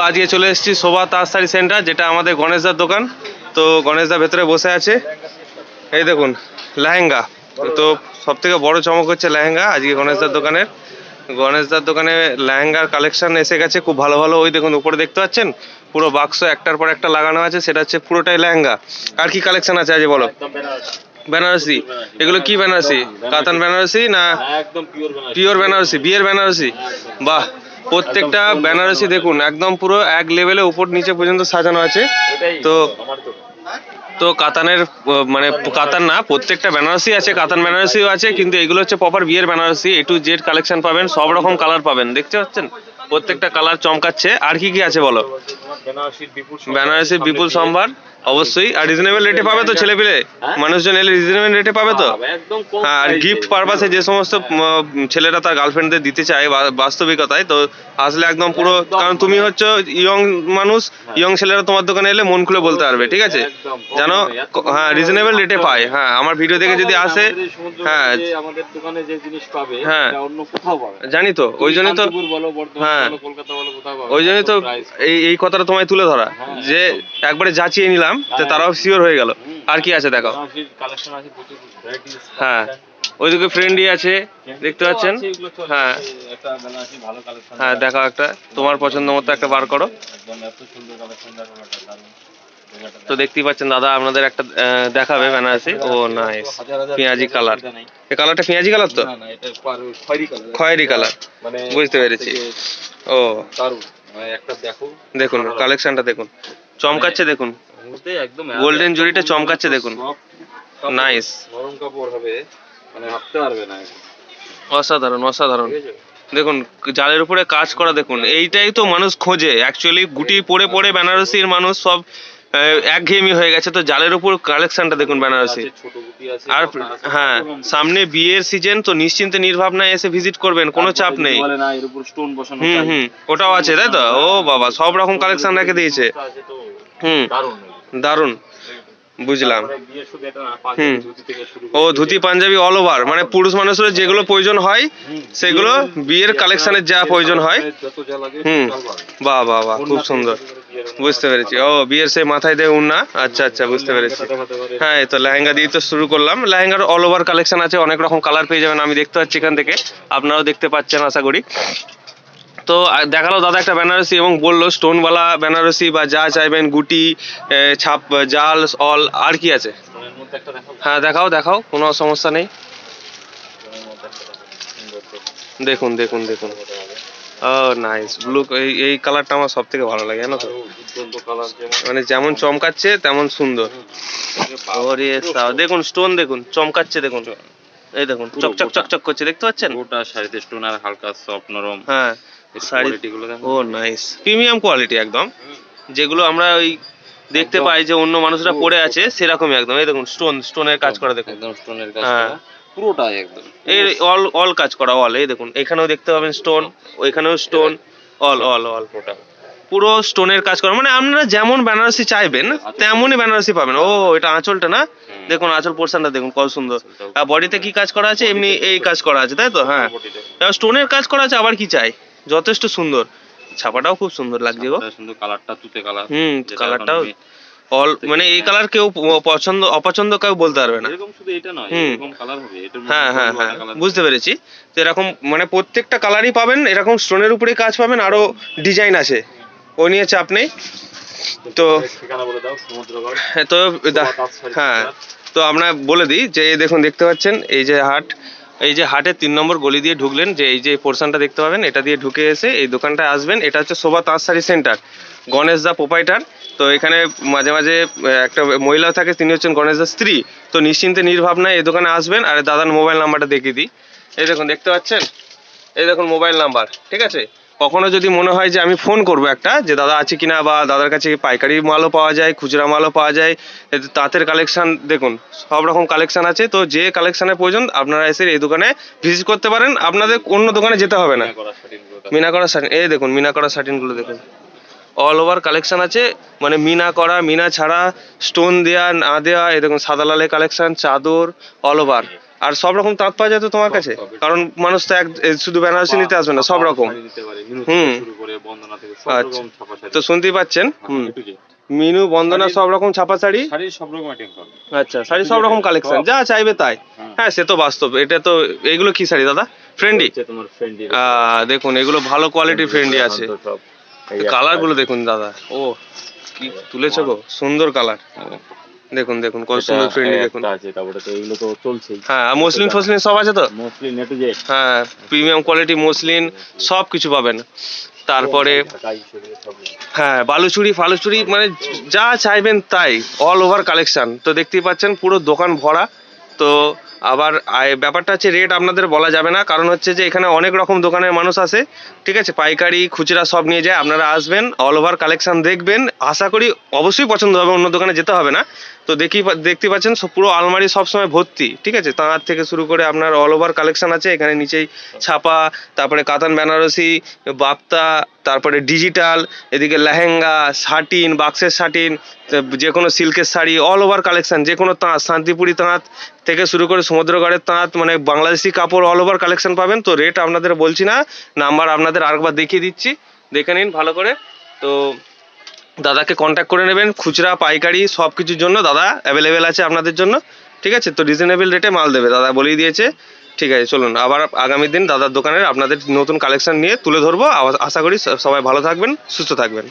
আজকে চলে এসেছি শোভা তাঁত শাড়ি সেন্টার, যেটা আমাদের গণেশদার দোকান। তো গণেশদা ভেতরে বসে আছে। এই দেখুন লেহেঙ্গা, তো সব থেকে বড় চমক হচ্ছে লেহেঙ্গা আজকে গণেশদার দোকানের। গণেশদার দোকানে লেহেঙ্গার কালেকশন এসে গেছে খুব ভালো ভালো। ওই দেখুন উপরে দেখতে পাচ্ছেন পুরো বাক্স একটার পর একটা লাগানো আছে, সেটা হচ্ছে পুরোটাই লেহেঙ্গা। আর কি কালেকশন আছে আজ বলো? বেনারসি। এগুলো কি বেনারসি? কাতান বেনারসি না পিওর বেনারসি? বিয়ের বেনারসি? বাহ, প্রত্যেকটা বেনারসি দেখুন একদম পুরো এক লেভেলে উপর নিচে পর্যন্ত সাজানো আছে। তো তো কাতানের মানে কাতান না, প্রত্যেকটা বেনারসি আছে, কাতান বেনারসিও আছে, কিন্তু এগুলো হচ্ছে প্রপার বিয়ের Banarasi. A to Z collection পাবেন, সব রকম কালার পাবেন, দেখতে পাচ্ছেন প্রত্যেকটা কালার চমকাচ্ছে। আর কি কি আছে বলো? বেনারসি বিপুল সম্ভার অবশ্যই। আর রিজনেবল রেটে পাবে তো? ছেলে পেলে মানুষজন এলে রিজনেবল রেটে পাবে তো? হ্যাঁ, আর গিফট পারপাসে যে সমস্ত ছেলেরা তার গার্লফ্রেন্ডদের দিতে চায় বাস্তবিকতায়, তো আসলে একদম পুরো, কারণ তুমি হচ্ছে ইয়ং মানুষ, ইয়ং ছেলেরা তোমার দোকানে এলে মন খুলে বলতে পারবে, ঠিক আছে? জানো, হ্যাঁ রিজনেবল রেটে পায়। হ্যাঁ, আমার ভিডিও দেখে যদি আসে, হ্যাঁ আমাদের দোকানে যে জিনিস পাবে হ্যাঁ অন্য কোথাও পাবে জানি তো, ওই জন্যই তো, হ্যাঁ ওই জন্যই তো এই কথাটা তোমায় তুলে ধরা, যে একবারে যাচিয়ে নিলাম, তো তারাও শিওর হয়ে গেল। আর কি আছে দেখাও? হ্যাঁ, ওইদিকে ফ্রেন্ডই আছে, দেখতে পাচ্ছেন। হ্যাঁ হ্যাঁ, দেখাও একটা তোমার পছন্দ মতো একটা বার করো। তো দেখতেই পাচ্ছেন দাদা আপনাদের একটা দেখাবে বেনারসি। ও নাইস, পেঁয়াজি কালার। এই কালারটা পেঁয়াজি কালার তো? খয়েরি কালার, বুঝতে পেরেছি। ও দেখুন কালেকশনটা দেখুন, চমকাচ্ছে দেখুন, গোল্ডেন জরিটা চমকাচ্ছে দেখুন, নাইস, নরম কাপড় হবে, মানে ভাবতে পারবে না, অসাধারণ অসাধারণ। দেখুন জালের উপরে কাজ করা, দেখুন এইটাই তো মানুষ খোঁজে অ্যাকচুয়ালি। গুটি পরে পরে বেনারসির মানুষ সব একঘেয়েমি হয়ে গেছে, তো জালের উপর কালেকশনটা দেখুন বেনারসি। আর হ্যাঁ, সামনে বিয়ের সিজন, তো নিশ্চিন্তে নির্ভাবনায় এসে ভিজিট করবেন, কোনো চাপ নেই। ওটাও আছে তাই তো? ও বাবা, সব রকম কালেকশন রেখে দিয়েছে। দারুন, বুঝলাম। ও ধুতি পাঞ্জাবি অল ওভার, মানে পুরুষ মানুষের যেগুলো প্রয়োজন হয় সেগুলো বিয়ের কালেকশনের যা প্রয়োজন হয়। বাহ বাহ বাহ, খুব সুন্দর, বুঝতে পেরেছি। ও বিয়ের সেই মাথায় দিয়ে উন্না, আচ্ছা আচ্ছা বুঝতে পেরেছি। হ্যাঁ, তো লেহেঙ্গা দিয়ে তো শুরু করলাম। লেহেঙ্গার অল ওভার কালেকশন আছে, অনেক রকম কালার পেয়ে যাবেন, আমি দেখতে পাচ্ছি এখান থেকে, আপনারাও দেখতে পাচ্ছেন আশা করি। তো দেখালো দাদা একটা বেনারসি এবং বললো স্টোনওয়ালা বেনারসি বা যা চাইবেন, গুটি ছাপ জাল অল। আর কি আছে? হ্যাঁ দেখাও দেখাও, কোনো সমস্যা নেই। দেখুন দেখুন দেখুন, ও নাইস ব্লু, এই কালারটা আমার সব থেকে ভালো লাগে জানো তো, মানে যেমন চমকাচ্ছে তেমন সুন্দর। দেখুন স্টোন দেখুন চমকাচ্ছে, দেখুন এই দেখুন চকচক চকচক করছে, দেখতে পাচ্ছেন? ওটা শাড়িতে স্টোন আর হালকা সফট নরম। হ্যাঁ শাড়িগুলো, ও নাইস, প্রিমিয়াম কোয়ালিটি একদম, যেগুলো আমরা ওই দেখতে পাই যে অন্য মানুষরা পরে আছে সেরকমই একদম। এই দেখুন স্টোনের কাজ করা, দেখুন একদম স্টোনের কাজ করা পুরোটাই একদম, এই অল কাজ করা অল। এই দেখুন এখানেও দেখতে পাবেন স্টোন, ওইখানেও স্টোন, অল অল অল পুরো স্টোনের কাজ করা, মানে আপনারা যেমন বেনারসি চাইবেন তেমনই বেনারসি পাবেন। ও এটা আঁচলটা না, দেখুন আঁচল পোর্শনটা দেখুন কত সুন্দর। আর বডিতে কি কাজ করা আছে? এমনি এই কাজ করা আছে তাই তো? হ্যাঁ, স্টোনের কাজ করা আছে, আবার কি চাই, যথেষ্ট সুন্দর। ছাপাটাও খুব সুন্দর লাগছে গো, সুন্দর কালারটা, তুতে কালার। কালারটাও অল, মানে এই কালার কেউ পছন্দ অপছন্দ কেউ বলতে পারবে না। এরকম শুধু এটা নয়, এরকম কালার হবে। হ্যাঁ হ্যাঁ হ্যাঁ, বুঝতে পেরেছি। তো এরকম মানে প্রত্যেকটা কালারই পাবেন, এরকম স্টোনের উপরে কাজ পাবেন, আরো ডিজাইন আছে, ও নিয়ে চাপ নেই। তো তো হ্যাঁ, তো আমরা বলে দিই যে দেখুন দেখতে পাচ্ছেন এই যে হাট, এই যে হাটের 3 নম্বর গলি দিয়ে ঢুকলেন, যে এই যে পোর্শনটা দেখতে পাবেন, এটা দিয়ে ঢুকে এসে এই দোকানটায় আসবেন। এটা হচ্ছে শোভা তাঁত শাড়ি সেন্টার, গণেশ দা প্রোপাইটার। তো এখানে মাঝে মাঝে একটা মহিলা থাকে, তিনি হচ্ছেন গণেশ দার স্ত্রী। তো নিশ্চিন্তে নির্ভাবনায় এই দোকানে আসবেন। আর দাদার মোবাইল নাম্বারটা দেখিয়ে দিই, এই দেখুন দেখতে পাচ্ছেন, এই দেখুন মোবাইল নাম্বার, ঠিক আছে? কখনো যদি মনে হয় যে আমি ফোন করবো একটা, যে দাদা আছে কিনা, বা দাদার কাছে পাইকারি মালও পাওয়া যায়, খুচরা মালও পাওয়া যায়, তাঁতের কালেকশন দেখুন সব রকম কালেকশন আছে। তো যে কালেকশনের প্রয়োজন আপনারা এসে এই দোকানে ভিজিট করতে পারেন, আপনাদের অন্য দোকানে যেতে হবে না। মিনা করা শাটিন, এই দেখুন মিনা করা শাটিনগুলো দেখুন, অল ওভার কালেকশন আছে, মানে মিনা করা, মিনা ছাড়া, স্টোন দেয়া না দেয়া। এই দেখুন সাদা লালের কালেকশন, চাদর অল ওভার, আর সব রকম তাঁত পাওয়া যায় তো তোমার কাছে? কারণ মানুষ তো শুধু বেনারসি নিতে আসবে না, সব রকম। আচ্ছা, তো শুনতেই পাচ্ছেন, মিনু, বন্দনা সব রকম ছাপা শাড়ি, আচ্ছা শাড়ি সব রকম কালেকশন, যা চাইবে তাই। হ্যাঁ সে তো বাস্তব। এটা তো এইগুলো কি শাড়ি দাদা? ফ্রেন্ডি? দেখুন এগুলো ভালো কোয়ালিটির ফ্রেন্ডি আছে। কালার গুলো দেখুন দাদা, ও কি তুলেছো গো, সুন্দর কালার। দেখুন দেখুন কত সুন্দর ফ্রেন্ডলি, দেখুন। হ্যাঁ মসলিন ফসলিন সব আছে তো? হ্যাঁ প্রিমিয়াম কোয়ালিটি মসলিন সব কিছু পাবেন। তারপরে হ্যাঁ বালুচুরি ফালুচুরি, মানে যা চাইবেন তাই, অল ওভার কালেকশন। তো দেখতেই পাচ্ছেন পুরো দোকান ভরা। তো আবার ব্যাপারটা হচ্ছে রেট আপনাদের বলা যাবে না, কারণ হচ্ছে যে এখানে অনেক রকম দোকানের মানুষ আসে, ঠিক আছে, পাইকারি খুচরা সব নিয়ে যায়। আপনারা আসবেন, অল ওভার কালেকশন দেখবেন, আশা করি অবশ্যই পছন্দ হবে, অন্য দোকানে যেতে হবে না। তো দেখতে পাচ্ছেন পুরো আলমারি সবসময় ভর্তি, ঠিক আছে, তাঁত থেকে শুরু করে আপনার অল ওভার কালেকশন আছে এখানে। নিচেই ছাপা, তারপরে কাতান বেনারসি, বাপ্তা, তারপরে ডিজিটাল, এদিকে লেহেঙ্গা, শাটিন, বাক্সের শাটিন, যে কোনো সিল্কের শাড়ি, অল ওভার কালেকশন, যে কোনো তাঁত, শান্তিপুরি তাঁত থেকে শুরু করে সমুদ্রগড়ের তাঁত, মানে বাংলাদেশি কাপড় অল ওভার কালেকশন পাবেন। তো রেট আপনাদের বলছি না, নাম্বার আপনাদের আরেকবার দেখিয়ে দিচ্ছি, দেখে নিন ভালো করে। তো দাদাকে কন্ট্যাক্ট করে নেবেন, খুচরা পাইকারি সব কিছুর জন্য দাদা অ্যাভেলেবেল আছে আপনাদের জন্য, ঠিক আছে। তো রিজনেবল রেটে মাল দেবে, দাদা বলেই দিয়েছে, ঠিক আছে। চলুন আবার আগামী দিন দাদার দোকানের আপনাদের নতুন কালেকশন নিয়ে তুলে ধরবো। আশা করি সবাই ভালো থাকবেন, সুস্থ থাকবেন।